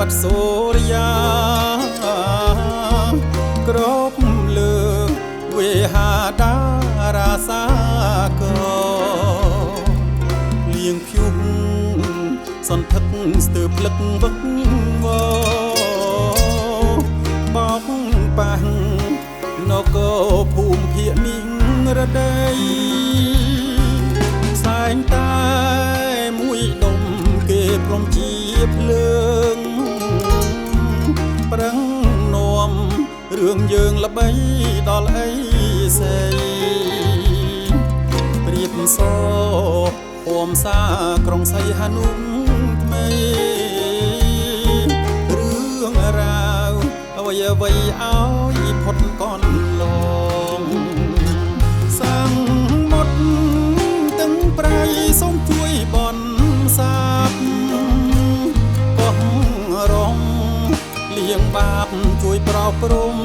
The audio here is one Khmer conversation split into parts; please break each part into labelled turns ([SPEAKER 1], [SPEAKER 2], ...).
[SPEAKER 1] បសូរិយាគ្រប់លើវេហាតារាសាកលៀងភុំសន្ធឹកស្ទើរភ្លឹកវឹកវបោកប៉ះនគរភូមិភាគនេះរដីសែងតែមួយដុំគេព្រមជាភ្លើងប្រឹងនាំរឿងយើងល្បីដល់អីសេព្រៀបសពំសាក្រុងសីហនុថ្មីរឿងរ៉ាវអ្វីអ្វីឲ្យផុតកនឡងសាំងមុតទាំងប្រៃសូមជួយបនសាបកោះរងលៀងបាបជួយប្រោព្រំ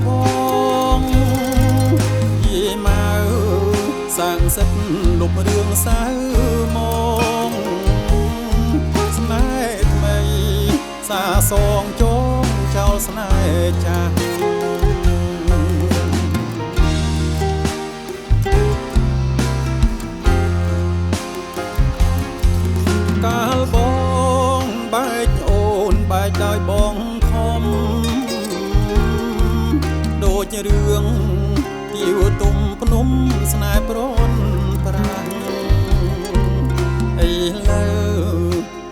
[SPEAKER 1] ផងយេម៉ៅសាងសិទ្ធលុបរឿងសៅមកស្នេហ៍ថ្មីសាសងចងចោលស្នេហ៍ចាស់កាលបងបែកអូនបែកដោយបងខំដូចរឿងទាវទុំភ្នំស្នេហ៍ប្រន់ប្រាំងអីលើ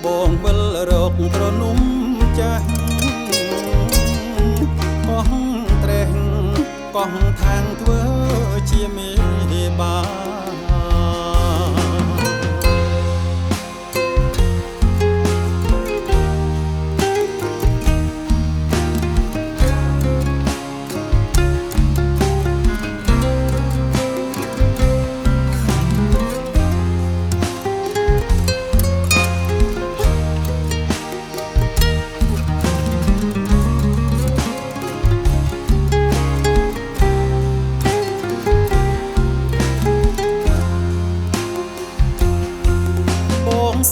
[SPEAKER 1] បងវិលរកត្រនំចាស់កោះត្រេះកោះខាងធ្វើជាមេបា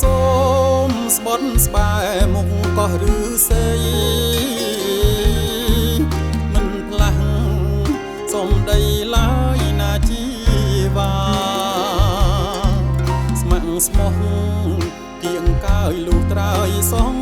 [SPEAKER 1] សូមស្បត់ស្បែមុខកោះឬសេមិនផ្លាស់សុំដីឡើយណាជីវ៉ាស្ម័គ្រស្មោះគៀងកើយលុះត្រើយសង